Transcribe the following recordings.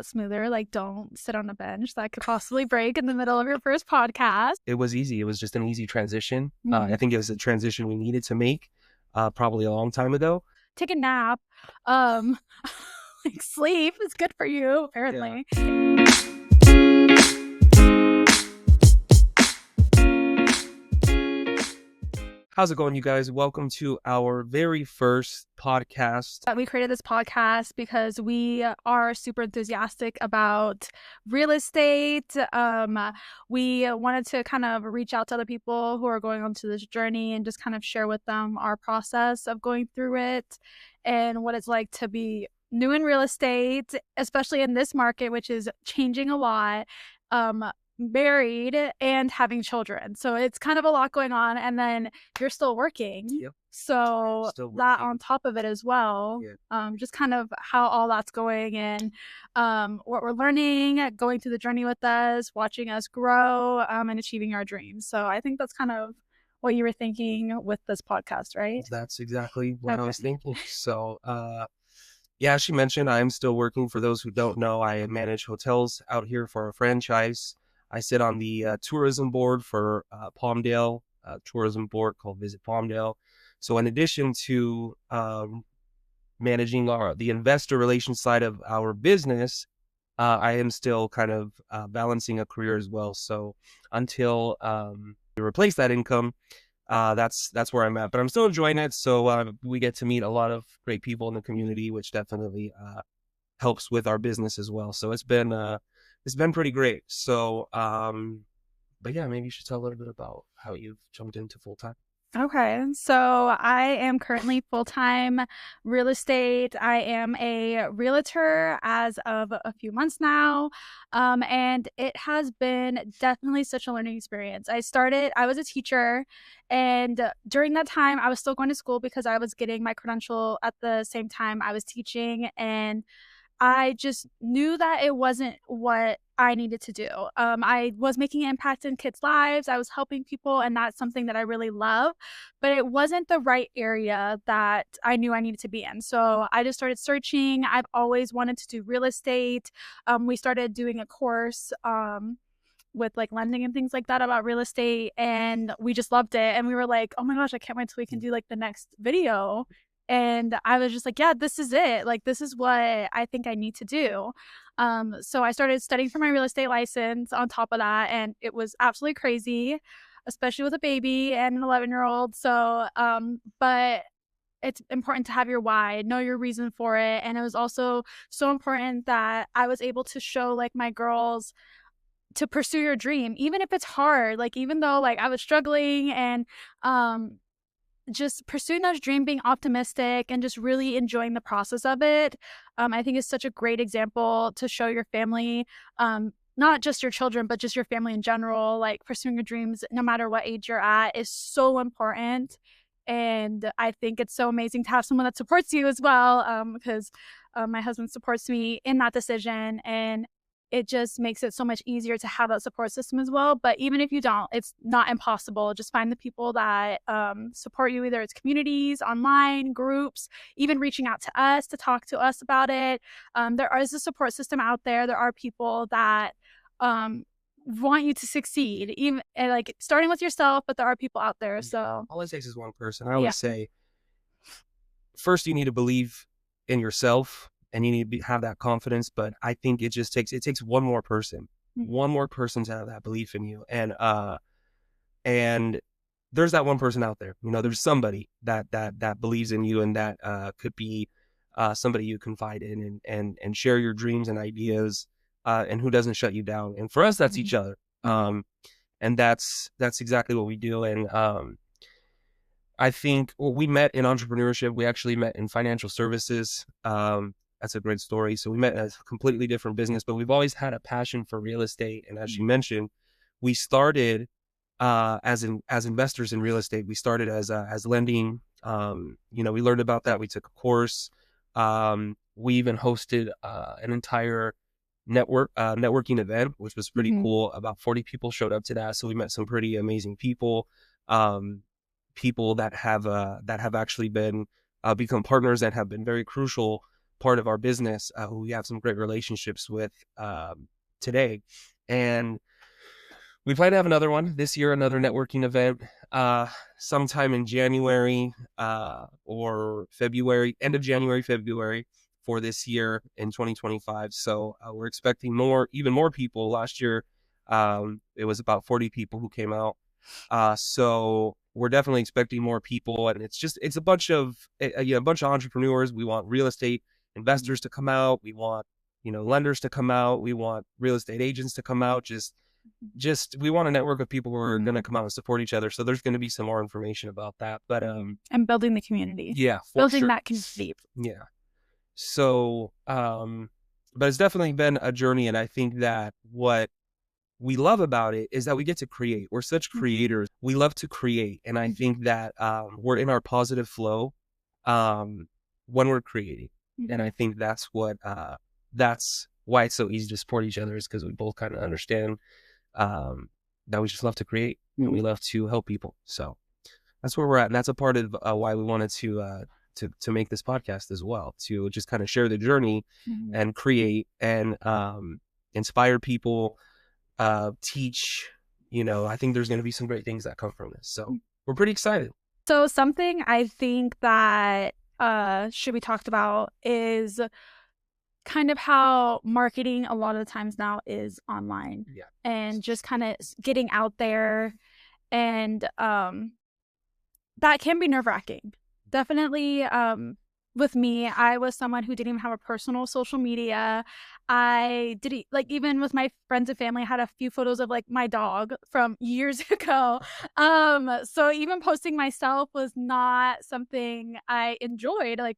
smoother. Like, don't sit on a bench that could possibly break in the middle of your first podcast. It was easy. It was just an easy transition. I think it was a transition we needed to make probably a long time ago. Take a nap. Like, sleep is good for you, apparently. Yeah. How's it going, you guys? Welcome to our very first podcast. We created this podcast because we are super enthusiastic about real estate. We wanted to kind of reach out to other people who are going on to this journey and just kind of share with them our process of going through it and what it's like to be new in real estate, especially in this market, which is changing a lot. Married and having children, so it's kind of a lot going on, and then you're still working. Yep. So that on top of it as well. Yeah. Just kind of how all that's going, and what we're learning, going through the journey with us, watching us grow, and achieving our dreams. So I think that's kind of what you were thinking with this podcast, right? That's exactly what I was thinking. So yeah, as she mentioned, I'm still working. For those who don't know, I manage hotels out here for a franchise. I sit on the tourism board for Palmdale, tourism board called Visit Palmdale. So in addition to managing the investor relations side of our business, I am still kind of balancing a career as well. So until we replace that income, that's where I'm at. But I'm still enjoying it. So we get to meet a lot of great people in the community, which definitely helps with our business as well. So it's been pretty great. So, but yeah, maybe you should tell a little bit about how you've jumped into full-time. Okay, so I am currently full-time real estate. I am a realtor as of a few months now, and it has been definitely such a learning experience. I was a teacher, and during that time, I was still going to school because I was getting my credential at the same time I was teaching, and I just knew that it wasn't what I needed to do. I was making an impact in kids' lives. I was helping people, and that's something that I really love. But it wasn't the right area that I knew I needed to be in. So I just started searching. I've always wanted to do real estate. We started doing a course with like lending and things like that about real estate, and we just loved it. And we were like, oh my gosh, I can't wait till we can do like the next video. And I was just like, yeah, this is it. Like, this is what I think I need to do. So I started studying for my real estate license on top of that. And it was absolutely crazy, especially with a baby and an 11-year-old. So, but it's important to have your why, know your reason for it. And it was also so important that I was able to show like my girls to pursue your dream, even if it's hard. Like, even though like I was struggling and, just pursuing those dreams, being optimistic, and just really enjoying the process of it. I think is such a great example to show your family, not just your children, but just your family in general. Like, pursuing your dreams, no matter what age you're at, is so important. And I think it's so amazing to have someone that supports you as well, because my husband supports me in that decision, and it just makes it so much easier to have that support system as well. But even if you don't, it's not impossible. Just find the people that support you, either it's communities, online, groups, even reaching out to us to talk to us about it. There is a support system out there. There are people that want you to succeed, even like starting with yourself, but there are people out there. So all it takes is one person. I always say, first you need to believe in yourself, and you need to have that confidence. But I think it takes one more person, one more person to have that belief in you. And there's that one person out there, there's somebody that believes in you, and that could be somebody you confide in and share your dreams and ideas, and who doesn't shut you down. And for us, that's each other. And that's exactly what we do. And I think we met in entrepreneurship. We actually met in financial services. That's a great story. So we met in a completely different business, but we've always had a passion for real estate. And as you mentioned, we started as investors in real estate. We started as lending. We learned about that. We took a course. We even hosted an entire networking event, which was pretty cool. About 40 people showed up to that. So we met some pretty amazing people, people that have actually been become partners, that have been very crucial part of our business, who we have some great relationships with today. And we plan to have another one this year, another networking event, sometime in January or February, end of January, February for this year in 2025. So we're expecting even more people. Last year, it was about 40 people who came out. So we're definitely expecting more people, and it's a bunch of a bunch of entrepreneurs. We want real estate investors to come out. We want lenders to come out. We want real estate agents to come out. Just we want a network of people who are going to come out and support each other. So there's going to be some more information about that. But and building the community. Yeah, building that community. Yeah. So but it's definitely been a journey, and I think that what we love about it is that we get to create. We're such creators. We love to create, and I think that we're in our positive flow when we're creating. And I think that's why it's so easy to support each other, is because we both kind of understand that we just love to create and we love to help people. So that's where we're at, and that's a part of why we wanted to make this podcast as well, to just kind of share the journey and create and inspire people, teach. I think there's going to be some great things that come from this. So we're pretty excited. So something I think that should be talked about is kind of how marketing a lot of the times now is online. Yeah. And just kind of getting out there, and that can be nerve-wracking. Definitely. With me, I was someone who didn't even have a personal social media. I didn't, even with my friends and family, I had a few photos of my dog from years ago. So even posting myself was not something I enjoyed. I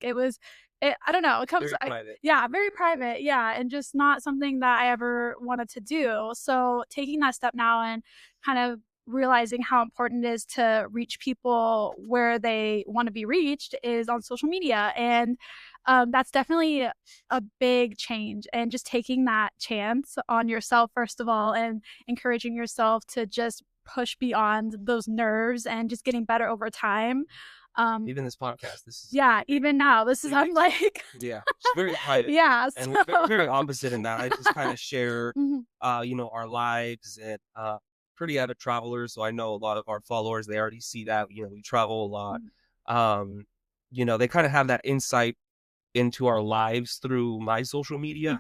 don't know. It comes, very private. Very private. Yeah. And just not something that I ever wanted to do. So taking that step now and kind of realizing how important it is to reach people where they want to be reached is on social media. And that's definitely a big change, and just taking that chance on yourself, first of all, and encouraging yourself to just push beyond those nerves and just getting better over time. Even this podcast, even now, I'm it's very private. So. And we're very opposite in that. I just kind of share our lives, and pretty avid travelers, so I know a lot of our followers, they already see that we travel a lot. They kind of have that insight into our lives through my social media.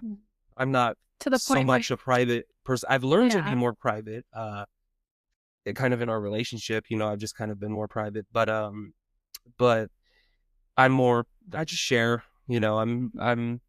I'm not to the so much a private person. I've learned to be more private kind of in our relationship. I've just kind of been more private, but I just share. I'm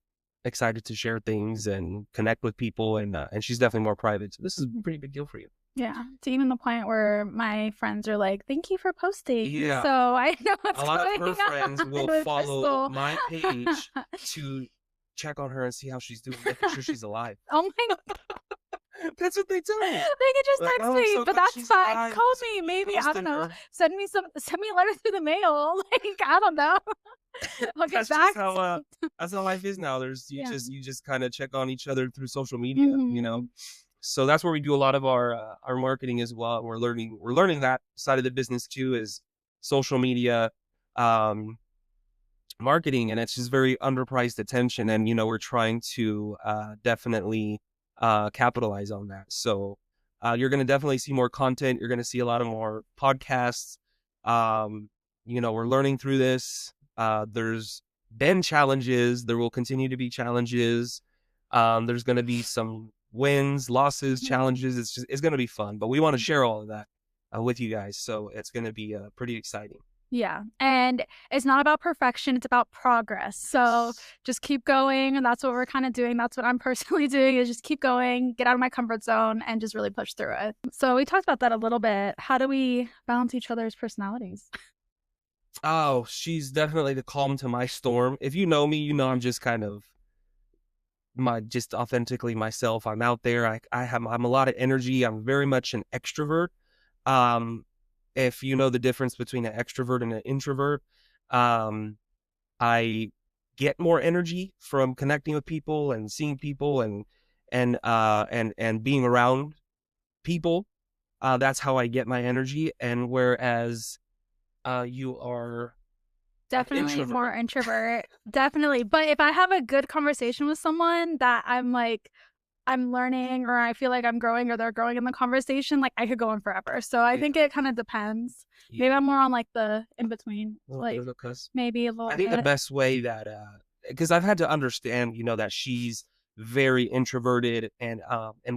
excited to share things and connect with people, and she's definitely more private, so this is a pretty big deal for you. Yeah, to even the point where my friends are like, "Thank you for posting." Yeah. So I know what's a lot going of her on friends will with follow Crystal. my page to check on her and see how she's doing, making sure she's alive. Oh my God. That's what they tell me. They can just Like, text "Oh, I'm me, so but glad that's she's fine. alive." Call me, maybe. I don't know. Send me a letter through the mail. I don't know. Okay, That's just how that's how life is now. You just kind of check on each other through social media, So that's where we do a lot of our marketing as well. We're learning that side of the business too, is social media marketing, and it's just very underpriced attention, and we're trying to definitely capitalize on that. So you're going to definitely see more content. You're going to see a lot of more podcasts. We're learning through this. There's been challenges. There will continue to be challenges. There's going to be some wins, losses, challenges. It's going to be fun, but we want to share all of that with you guys. So it's going to be pretty exciting. Yeah. And it's not about perfection. It's about progress. So just keep going. And that's what we're kind of doing. That's what I'm personally doing, is just keep going, get out of my comfort zone, and just really push through it. So we talked about that a little bit. How do we balance each other's personalities? Oh, she's definitely the calm to my storm. If you know me, I'm just kind of just authentically myself. I'm out there. I'm a lot of energy. I'm very much an extrovert. If you know the difference between an extrovert and an introvert, I get more energy from connecting with people and seeing people and being around people. That's how I get my energy. And whereas you are Definitely Introvert. more introvert. Definitely. But if I have a good conversation with someone that I'm like, I'm learning or I feel like I'm growing or they're growing in the conversation, like I could go on forever. So I Yeah. think it kind of depends. Yeah. Maybe I'm more on like the in between, A little bit like of a cuss. maybe a I little think the bit. best way that, because I've had to understand, that she's very introverted, and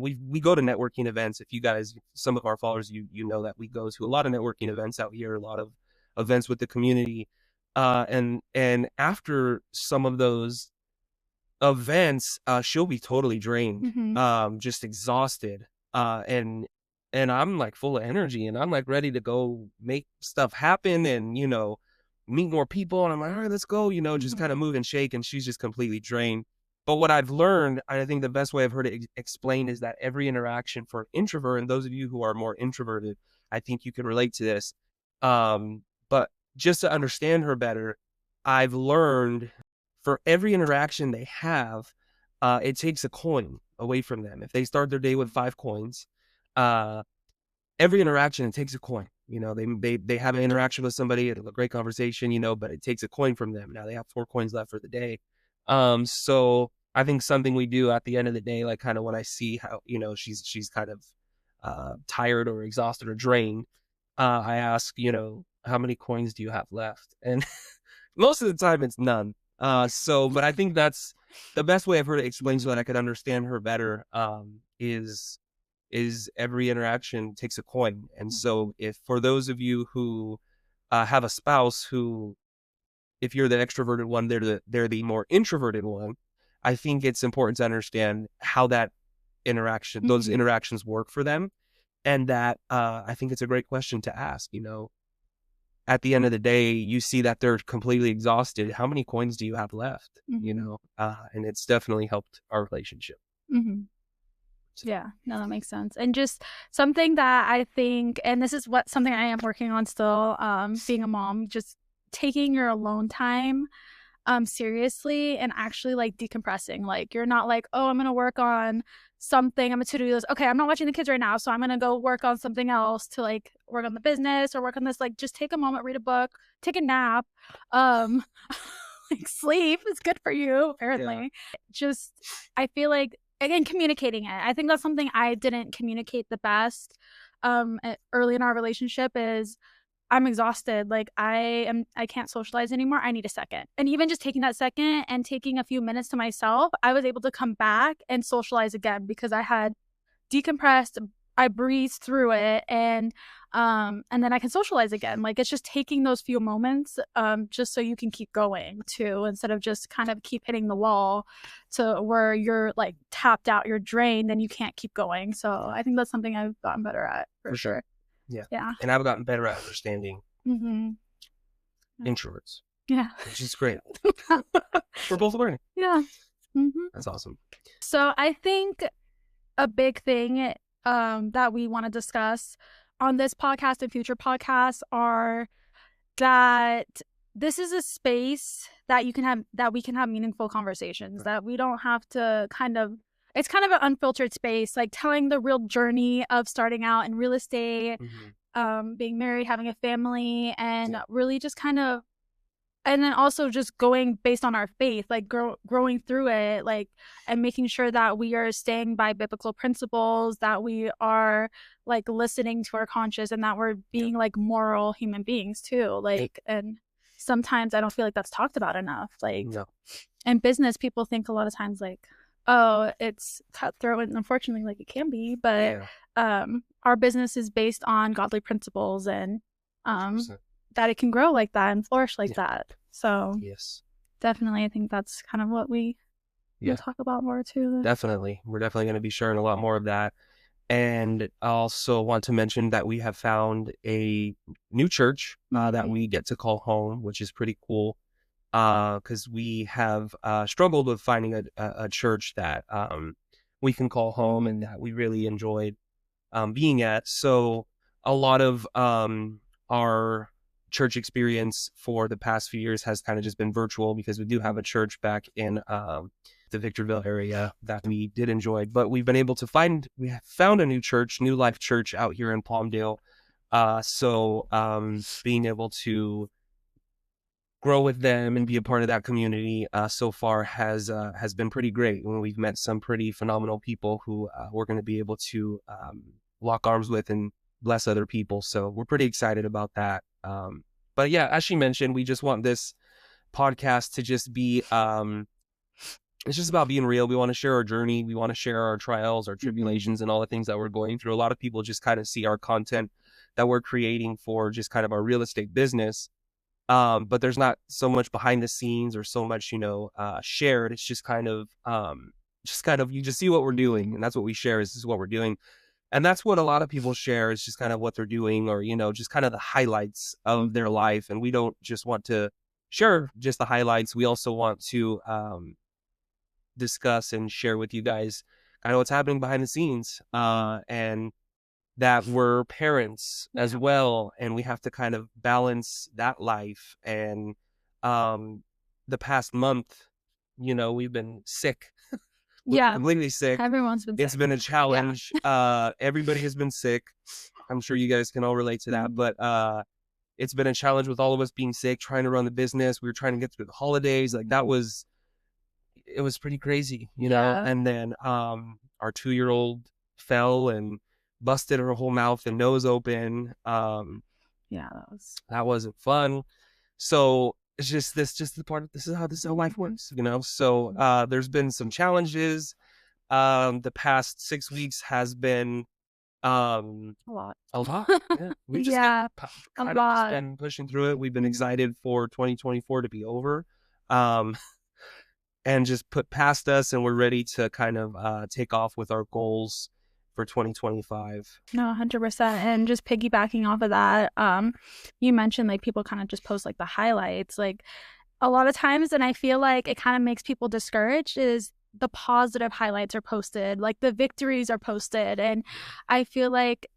we go to networking events. If you guys, some of our followers, you know that we go to a lot of networking events out here, a lot of events with the community, and after some of those events, she'll be totally drained, Mm-hmm. just exhausted, and I'm like full of energy, and I'm like ready to go make stuff happen, and meet more people, and I'm like, all right, let's go, just Mm-hmm. kind of move and shake, and she's just completely drained. But what I've learned, I think the best way I've heard it explained is that every interaction for an introvert, and those of you who are more introverted, I think you can relate to this. But just to understand her better, I've learned for every interaction they have, it takes a coin away from them. If they start their day with 5 coins, uh, every interaction, it takes a coin. They have an interaction with somebody, a great conversation, but it takes a coin from them. Now they have 4 coins left for the day. So I think something we do at the end of the day, like kind of when I see how, she's kind of tired or exhausted or drained, I ask, how many coins do you have left? And most of the time it's none. But I think that's the best way I've heard it explained so that I could understand her better. Is every interaction takes a coin, and so if for those of you who have a spouse who, if you're the extroverted one, they're the more introverted one, I think it's important to understand how those Mm-hmm. interactions work for them, and that I think it's a great question to ask. At the end of the day, you see that they're completely exhausted. How many coins do you have left? Mm-hmm. And it's definitely helped our relationship. Mm-hmm. So, Yeah, no, that makes sense. And just something that I think, and this is what something I am working on still, being a mom, just taking your alone time seriously and actually like decompressing. Like you're not like, oh, I'm gonna work on something, I'm a to-do list. Okay, I'm not watching the kids right now, so I'm gonna go work on something else to like work on the business or work on this. Like just take a moment, read a book, take a nap, um like sleep is good for you, yeah, apparently. Just I feel like again communicating it. I think that's something I didn't communicate the best early in our relationship is I'm exhausted. Like I can't socialize anymore. I need a second. And even just taking that second and taking a few minutes to myself, I was able to come back and socialize again because I had decompressed, I breezed through it and then I can socialize again. Like it's just taking those few moments just so you can keep going too instead of just kind of keep hitting the wall to where you're like tapped out, you're drained and you can't keep going. So I think that's something I've gotten better at for for sure. sure. Yeah. Yeah. And I've gotten better at understanding Mhm. introverts, Yeah. which is great. We're both learning. Yeah. Mhm. That's awesome. So I think a big thing that we want to discuss on this podcast and future podcasts are that this is a space that we can have meaningful conversations, Right. that we don't have to it's kind of an unfiltered space, like telling the real journey of starting out in real estate, Mm-hmm. being married, having a family, and Yeah. really just kind of and then also just going based on our faith, like growing through it, like and making sure that we are staying by biblical principles, that we are like listening to our conscience and that we're Yeah. being like moral human beings too, like. And sometimes I don't feel like that's talked about enough, like No. in business people think a lot of times like, oh, it's cutthroat, and unfortunately like it can be, but Yeah. our business is based on godly principles and um 100%. that it can grow like that and flourish like Yeah. that. So Yes. definitely I think that's kind of what we will Yeah. talk about more too. Definitely. We're definitely going to be sharing a lot more of that. And I also want to mention that we have found a new church that we get to call home, which is pretty cool. Because we have struggled with finding a church that we can call home and that we really enjoyed being at. So a lot of our church experience for the past few years has kind of just been virtual because we do have a church back in the Victorville area that we did enjoy. But we have found a new church, New Life Church out here in Palmdale. So being able to grow with them and be a part of that community so far has been pretty great. When we've met some pretty phenomenal people who we're going to be able to lock arms with and bless other people. So we're pretty excited about that. But yeah, as she mentioned, we just want this podcast to just be it's just about being real. We want to share our journey. We want to share our trials, our tribulations, and all the things that we're going through. A lot of people just kind of see our content that we're creating for just kind of our real estate business. But there's not so much behind the scenes or so much, shared. It's just kind of, you just see what we're doing. And that's what we share is this is what we're doing. And that's what a lot of people share is just kind of what they're doing or, just kind of the highlights of their life. And we don't just want to share just the highlights. We also want to, discuss and share with you guys kind of what's happening behind the scenes, and that we're parents as well, and we have to kind of balance that life. And the past month, we've been sick. Completely sick. Everyone's been sick. It's been a challenge. Everybody has been sick. I'm sure you guys can all relate to that, but it's been a challenge with all of us being sick, trying to run the business. We were trying to get through the holidays. Like it was pretty crazy, and then our 2-year-old fell and busted her whole mouth and nose open. That wasn't fun. So it's just this is how life works, so there's been some challenges. The past 6 weeks has been a lot. Yeah. We just been pushing through it. We've been excited for 2024 to be over. And just put past us, and we're ready to kind of take off with our goals for 2025. No, 100%. And just piggybacking off of that, you mentioned like people kind of just post like the highlights, like a lot of times, and I feel like it kind of makes people discouraged is the positive highlights are posted, like the victories are posted. And I feel like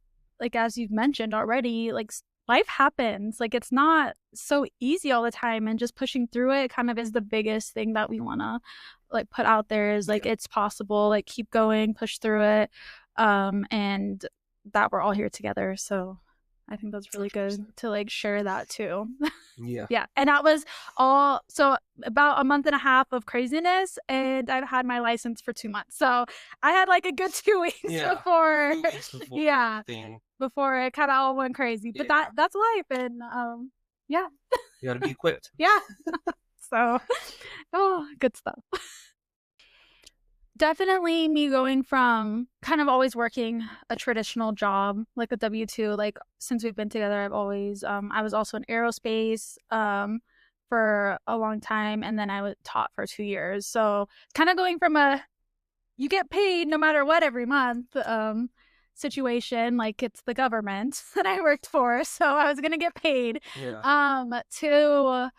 as you've mentioned already, like life happens, like it's not so easy all the time, and just pushing through it kind of is the biggest thing that we want to like put out there is like it's possible, like keep going, push through it, and that we're all here together. So I think that's really good to like share that too. Yeah. And that was all, so about a month and a half of craziness, and I've had my license for 2 months, so I had like a good 2 weeks before before it kind of all went crazy. But that's life, and you gotta be equipped. So good stuff. Definitely me going from kind of always working a traditional job, like a W-2, like since we've been together, I've always, I was also in aerospace for a long time, and then I was taught for 2 years. So kind of going from you get paid no matter what every month situation, like it's the government that I worked for, so I was going to get paid, to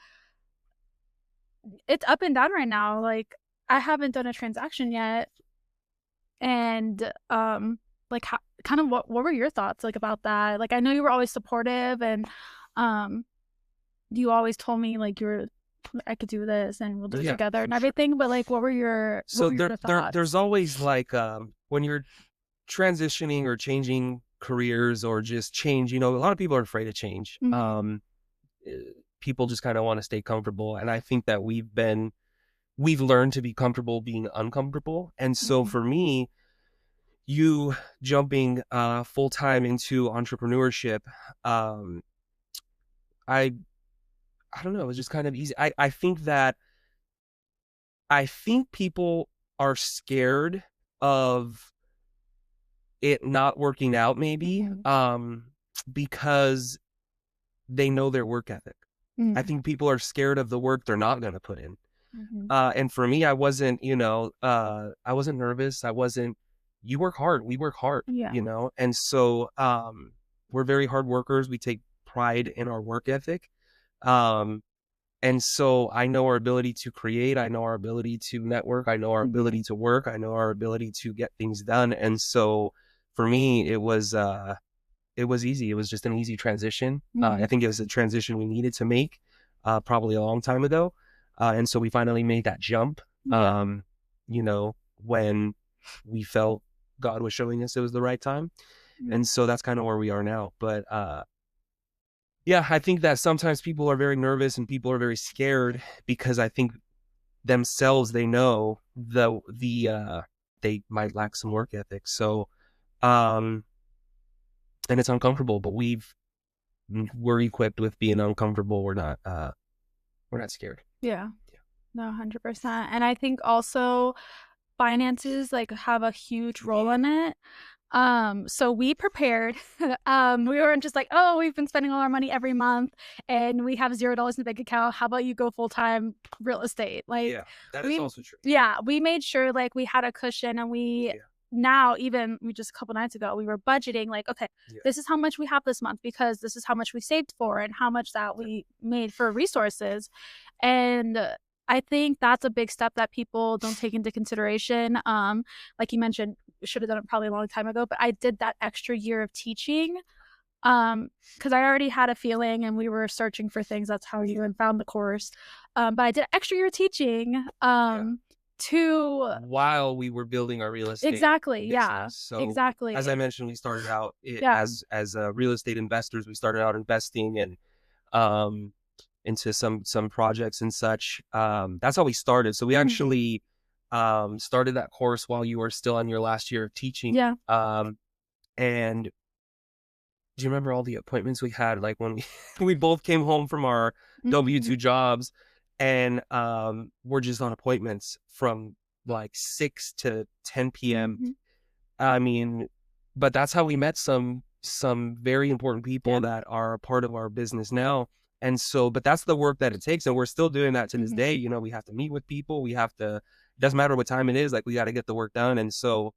it's up and down right now. Like I haven't done a transaction yet, and like kind of what were your thoughts like about that? Like I know you were always supportive, and you always told me like I could do this and we'll do it together and everything, but like what were your thoughts? There's always like when you're transitioning or changing careers or just change, a lot of people are afraid of change. People just kind of want to stay comfortable, and I think that we've learned to be comfortable being uncomfortable. And so for me, you jumping full-time into entrepreneurship, I don't know, it was just kind of easy. I think people are scared of it not working out maybe, because they know their work ethic. I think people are scared of the work they're not going to put in. And for me, I wasn't, I wasn't nervous. You work hard. We work hard, and so, we're very hard workers. We take pride in our work ethic. And so I know our ability to create, I know our ability to network, I know our ability to work, I know our ability to get things done. And so for me, it was easy. It was just an easy transition. I think it was a transition we needed to make, probably a long time ago. And so we finally made that jump, when we felt God was showing us it was the right time. And so that's kind of where we are now. But Yeah, I think that sometimes people are very nervous and people are very scared because I think themselves they know they might lack some work ethic. So um and it's uncomfortable, but we're equipped with being uncomfortable. We're not scared. Yeah. No, 100%. And I think also finances like have a huge role in it. So we prepared. We weren't just like, oh, we've been spending all our money every month and we have $0 in the bank account. How about you go full time real estate? Like Yeah, that is we, also true. yeah, we made sure like we had a cushion and we Yeah, now even we just a couple nights ago we were budgeting like okay yeah, this is how much we have this month because this is how much we saved for and how much that we made for resources and I think that's a big step that people don't take into consideration. Like you mentioned, should have done it probably a long time ago, but I did that extra year of teaching because I already had a feeling and we were searching for things. That's how you even found the course. But I did an extra year teaching yeah. to While we were building our real estate exactly, yeah, business. So as I exactly, mentioned, we started out yeah, as real estate investors. We started out investing and um into some projects and such. That's how we started. So we mhm, actually started that course while you were still in your last year of teaching. yeah, And do you remember all the appointments we had? Like when we we both came home from our mhm, W-2 jobs and we're just on appointments from like 6 to 10 p.m. mhm, I mean, but that's how we met some very important people yeah, that are a part of our business now. And so, but that's the work that it takes. And we're still doing that to this mhm, day. You know, we have to meet with people. We have to, it doesn't matter what time it is, like we got to get the work done. And so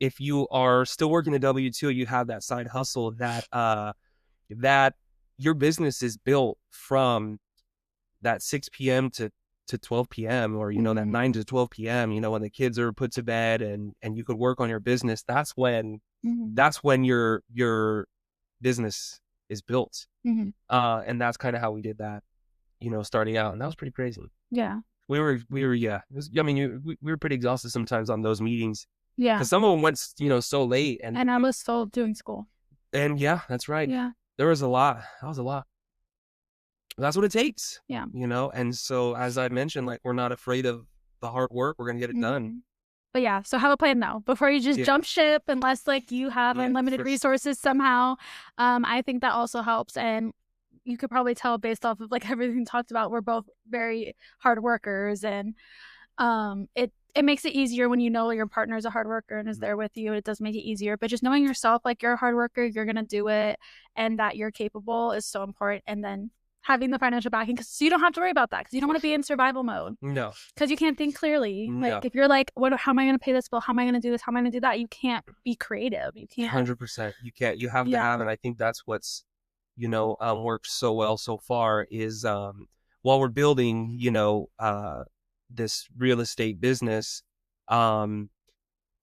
if you are still working a W-2, you have that side hustle that your business is built from that 6 p.m. to 12 p.m. or, you know, that mhm, 9 to 12 p.m., you know, when the kids are put to bed and you could work on your business, mhm, that's when your business is built. mhm, And that's kind of how we did that, you know, starting out. And that was pretty crazy. yeah, Yeah. I mean, we were pretty exhausted sometimes on those meetings yeah. because some of them went, you know, so late. And I was still doing school. And yeah, that's right. Yeah, There was a lot. That was a lot. That's what it takes, yeah. you know? And so, as I mentioned, like, we're not afraid of the hard work. We're going to get it done. Mhm. But yeah, so have a plan now before you just Yeah. jump ship unless like you have Yeah. unlimited resources somehow. I think that also helps and you could probably tell based off of like everything talked about we're both very hard workers and it makes it easier when you know your partner is a hard worker and is there with you. It does make it easier. But just knowing yourself like you're a hard worker, you're gonna do it and that you're capable is so important. And then having the financial backing because so you don't have to worry about that because you don't want to be in survival mode No, because you can't think clearly. Like no, if you're like, what? How am I going to pay this bill? How am I going to do this? How am I going to do that? You can't be creative. You can't. 100%. You can't, you have to Yeah. have, and I think that's what's, you know, worked so well so far is, while we're building, you know, this real estate business, um,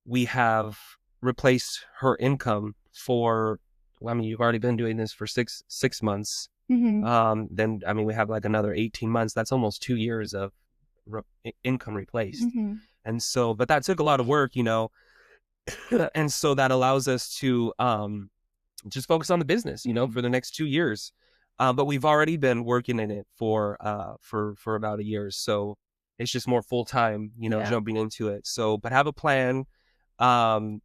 we have replaced her income for, well, I mean, you've already been doing this for six months. Mm-hmm. Then I mean, we have like another 18 months. That's almost 2 years of income replaced. Mm-hmm. And so, but that took a lot of work, you know, and so that allows us to just focus on the business, you know, Mm-hmm. for the next 2 years. But we've already been working in it for about a year, so it's just more full time, you know, Yeah. jumping into it. So, but have a plan, um,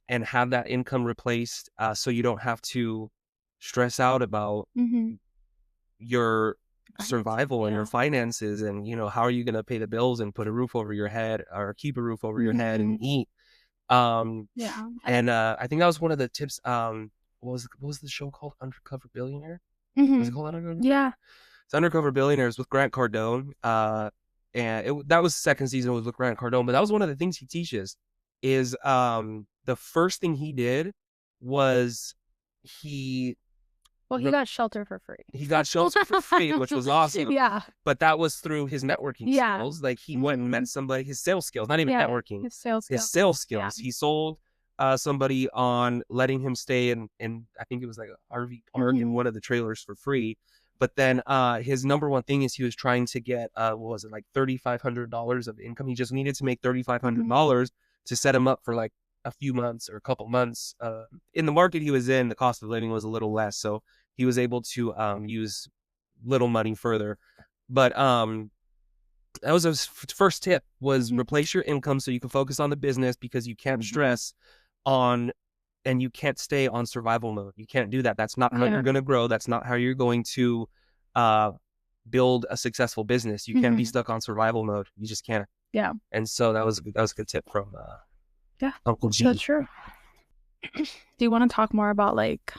and have that income replaced, so you don't have to stress out about Mm-hmm. your Finances. survival and your Yeah. finances and, you know, how are you going to pay the bills and put a roof over your head or keep a roof over your head Mm-hmm. and eat. um Yeah. and I think that was one of the tips. What was the show called? Undercover Billionaire? Was it Mm-hmm. called Undercover? Yeah. It's Undercover Billionaires with Grant Cardone. And that was the second season was with Grant Cardone, but that was one of the things he teaches is the first thing he did was he Well, he got shelter for free. he got shelter for free, which was awesome. Yeah. But that was through his networking Yeah. skills. Like he went and Mm-hmm. met somebody, his sales skills, not even Yeah. networking, His sales his skills. sales Yeah. skills. He sold somebody on letting him stay in I think it was like a RV park in Mm-hmm. one of the trailers for free. But then his number one thing is he was trying to get what was it, like $3,500 of income. He just needed to make Mm-hmm. $3,500 to set him up for like a few months or a couple months. In the market he was in, the cost of living was a little less. So he was able to use little money further. But that was his first tip, was replace your income so you can focus on the business, because you can't stress on, and you can't stay on survival mode. You can't do that. That's not how you're going to grow. That's not how you're going to build a successful business. You can't be stuck on survival mode. You just can't. Yeah. And so that was a good tip from Yeah. Uncle G. That's true. Do you want to talk more about, like,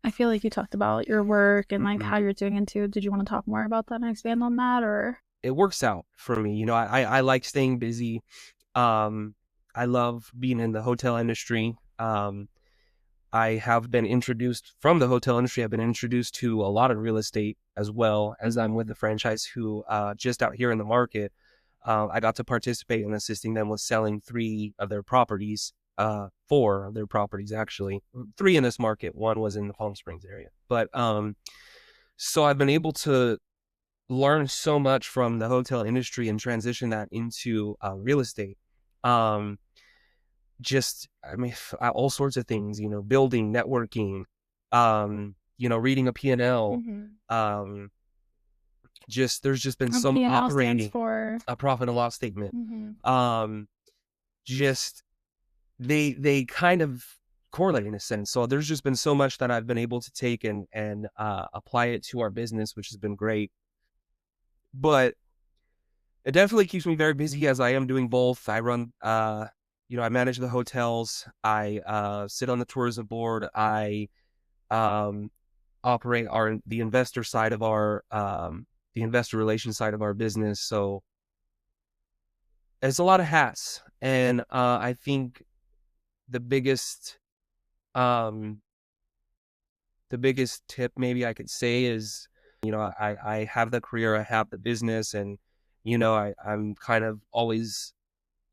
I feel like you talked about your work and like how you're doing into, did you want to talk more about that and expand on that, or? It works out for me. You know, I like staying busy. I love being in the hotel industry. I have been introduced from the hotel industry. I've been introduced to a lot of real estate, as well as I'm with the franchise who just out here in the market. I got to participate in assisting them with selling 3 of their properties, 4 of their properties, actually. 3 in this market. 1 was in the Palm Springs area. But so I've been able to learn so much from the hotel industry and transition that into real estate. Just, I mean, all sorts of things, you know, building, networking, you know, reading a P&L, there's just been some P&L operating stands for a profit and loss statement. Just they kind of correlate in a sense. So there's just been so much that I've been able to take and apply it to our business, which has been great. But it definitely keeps me very busy, as I am doing both. I run, you know, I manage the hotels. I sit on the tourism board. I operate the investor side of the investor relations side of our business. So it's a lot of hats. And I think the biggest tip maybe I could say is, you know, I have the career, I have the business, and, you know, I'm kind of always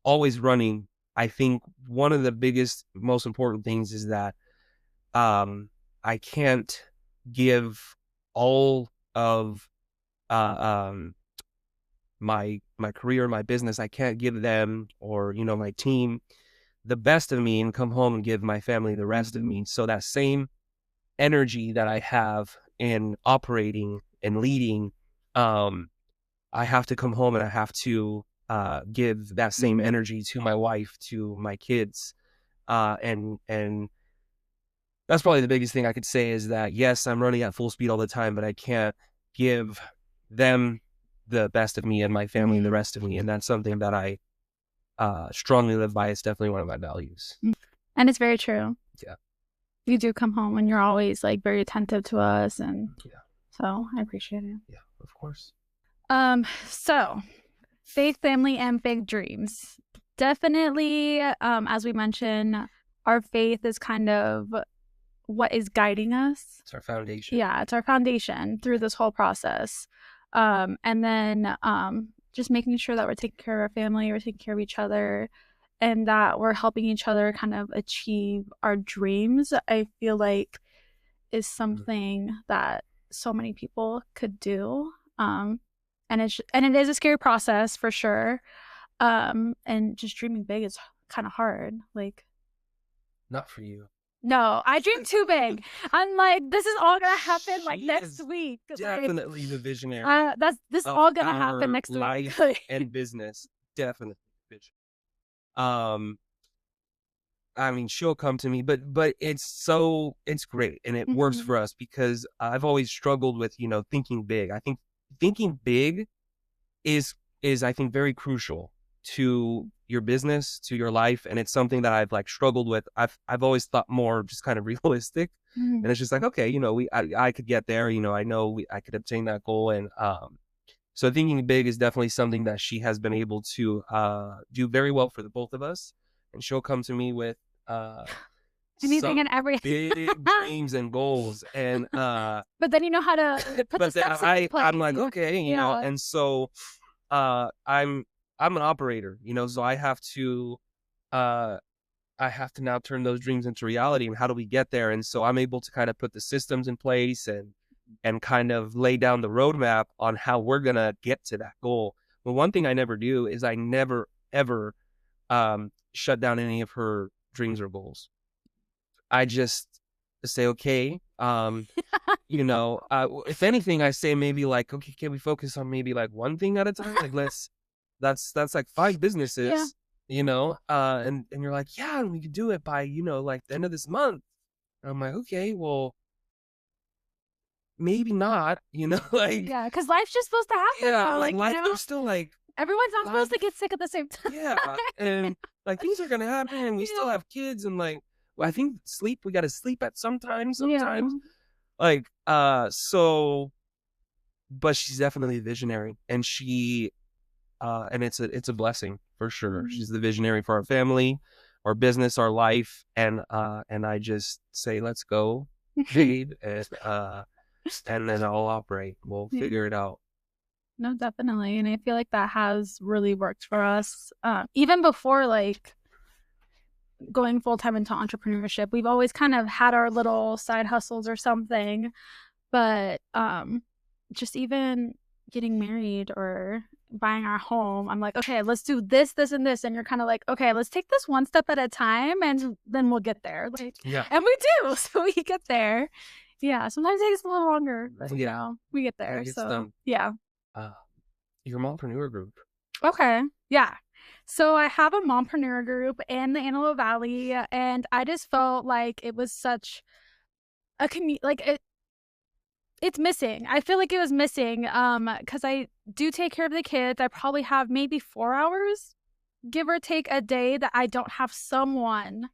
running. I think one of the biggest, most important things is that I can't give all of my career, my business. I can't give them, or, you know, my team, the best of me and come home and give my family the rest of me. So that same energy that I have in operating and leading, I have to come home and I have to give that same energy to my wife, to my kids, and that's probably the biggest thing I could say, is that yes, I'm running at full speed all the time, but I can't give them the best of me and my family the rest of me, and that's something that I strongly live by. It's definitely one of my values. And it's very true. Yeah. You do come home and you're always like very attentive to us, and so I appreciate it. Yeah, of course. So faith, family, and big dreams. Definitely, as we mentioned, our faith is kind of what is guiding us. It's our foundation. Yeah, it's our foundation through this whole process. And then just making sure that we're taking care of our family, we're taking care of each other, and that we're helping each other kind of achieve our dreams, I feel like is something that so many people could do. And it is a scary process for sure. And just dreaming big is kind of hard. Like, not for you. No, I dream too big. I'm like, this is all gonna happen like next week. Definitely the visionary. This all gonna happen next life week. and business. Definitely vision. I mean, she'll come to me, but it's great, and it works for us, because I've always struggled with, you know, thinking big. I think thinking big is I think very crucial to your business, to your life, and it's something that I've like struggled with. I've always thought more just kind of realistic, and it's just like, okay, you know, I could get there, you know, I know I could obtain that goal, and so thinking big is definitely something that she has been able to do very well for the both of us, and she'll come to me with anything and everything, big dreams and goals, and but then you know how to put the steps in place. I'm like, okay, you know, and so I'm an operator, you know, so I have to now turn those dreams into reality, and how do we get there? And so I'm able to kind of put the systems in place and kind of lay down the roadmap on how we're gonna get to that goal. But one thing I never do is I never ever shut down any of her dreams or goals. I just say, okay, if anything, I say maybe like, okay, can we focus on maybe like one thing at a time? Like that's like 5 Yeah. businesses, and you're like, yeah, we could do it by, like the end of this month. And I'm like, okay, well, maybe not, like, Yeah, because life's just supposed to happen yeah, though. like Like, life, there's still like everyone's not supposed to life. get sick at the same time. Yeah. And like things are gonna happen and we Yeah. still have kids and like, well, I think we gotta sleep at Yeah. sometimes. Like, but she's definitely a visionary, and and it's a blessing for sure. Mhm. She's the visionary for our family, our business, our life, and I just say, let's go, Jade, and then I'll operate. We'll Yeah. figure it out. No, definitely. And I feel like that has really worked for us. Even before like going full time into entrepreneurship, we've always kind of had our little side hustles or something. But just even getting married or buying our home, I'm like, okay, let's do this, this, and this. And you're kind of like, okay, let's take this one step at a time and then we'll get there. Like, Yeah. and we do. So we get there. Yeah. Sometimes it takes a little longer, but we get there. It's So yeah. your mompreneur group. Okay. Yeah. So I have a mompreneur group in the Antelope Valley, and I just felt like it was such a it's missing. I feel like it was missing because I do take care of the kids. I probably have maybe 4 hours, give or take, a day that I don't have someone,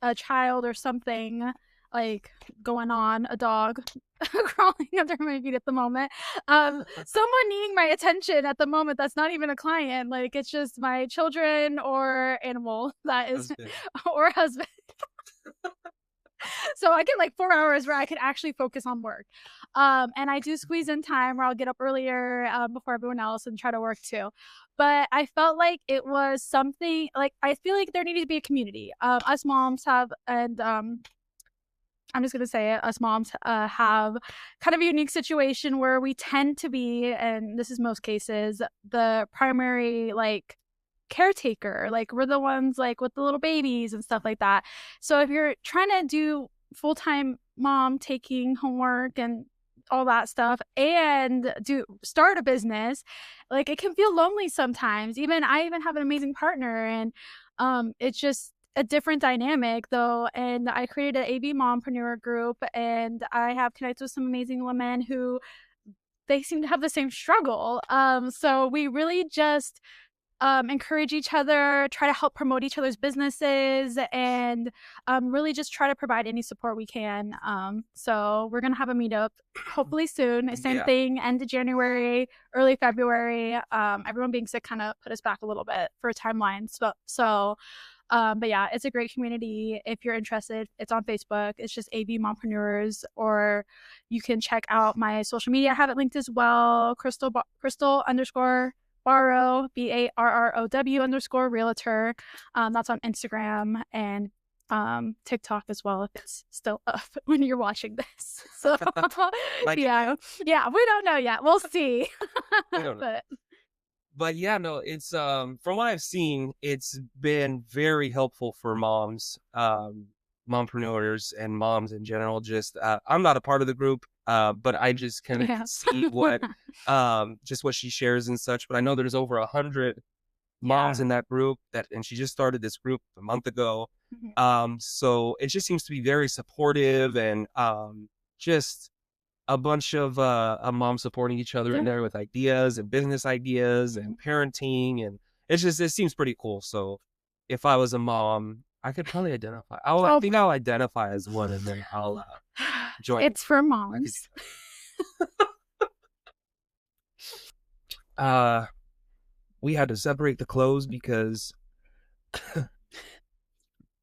a child or something like going on, a dog crawling under my feet at the moment. Someone needing my attention at the moment that's not even a client. Like it's just my children or animal that is Husband. or husband. So I get like 4 hours where I could actually focus on work. And I do squeeze in time where I'll get up earlier before everyone else and try to work too. But I felt like it was something like I feel like there needed to be a community. Us moms have, and I'm just gonna say it, us moms have kind of a unique situation where we tend to be, and this is most cases, the primary like caretaker. Like we're the ones like with the little babies and stuff like that. So if you're trying to do full-time mom taking homework and all that stuff and do start a business, like it can feel lonely sometimes. I even have an amazing partner, and it's just a different dynamic though. And I created an AV mompreneur group, and I have connected with some amazing women who they seem to have the same struggle. So we really just encourage each other, try to help promote each other's businesses, and really just try to provide any support we can. So we're gonna have a meetup hopefully soon. Same thing, end of January, early February. Everyone being sick kind of put us back a little bit for timelines. But yeah, it's a great community. If you're interested, it's on Facebook. It's just AV Mompreneurs, or you can check out my social media. I have it linked as well. Crystal _ Barrow, BARROW _ realtor. That's on Instagram and TikTok as well, if it's still up when you're watching this. So yeah, we don't know yet. We'll see. I don't know. But yeah, no, it's from what I've seen, it's been very helpful for moms, mompreneurs and moms in general. Just I'm not a part of the group, but I just kind of see what just what she shares and such. But I know there's over 100 moms in that group and she just started this group a month ago. So it just seems to be very supportive and just a bunch of moms supporting each other in there with ideas and business ideas and parenting, and it seems pretty cool. So if I was a mom, I could probably identify. I think I'll identify as one, and then I'll join. It's for moms. We had to separate the clothes because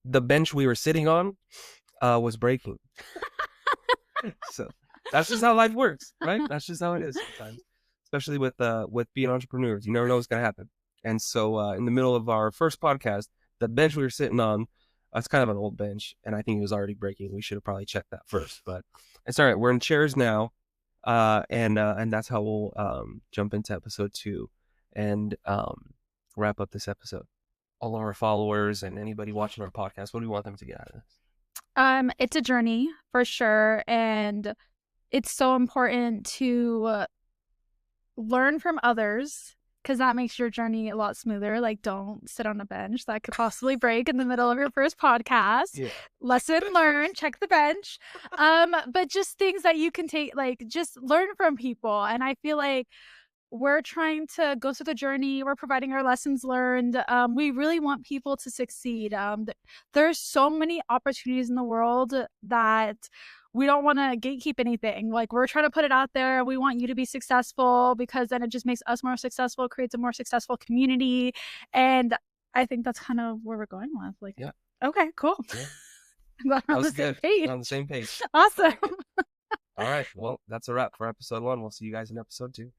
the bench we were sitting on was breaking. So that's just how life works, right? That's just how it is sometimes, especially with being entrepreneurs. You never know what's gonna happen. And so in the middle of our first podcast, the bench we were sitting on, it's kind of an old bench, and I think it was already breaking. We should have probably checked that first, but it's all right. We're in chairs now, and that's how we'll jump into episode 2 and wrap up this episode. All our followers and anybody watching our podcast, what do we want them to get out of this? It's a journey for sure, and it's so important to learn from others because that makes your journey a lot smoother. Like, don't sit on a bench that could possibly break in the middle of your first podcast. Yeah. Lesson learned, check the bench. But just things that you can take, like, just learn from people. And I feel like we're trying to go through the journey. We're providing our lessons learned. We really want people to succeed. There's so many opportunities in the world that we don't want to gatekeep anything. Like, we're trying to put it out there. We want you to be successful because then it just makes us more successful, creates a more successful community. And I think that's kind of where we're going with. Like, Yeah. Okay, cool. Yeah. I'm glad we're That on was the same good. page. On the same page. Awesome. All right. Well, that's a wrap for episode 1. We'll see you guys in episode 2.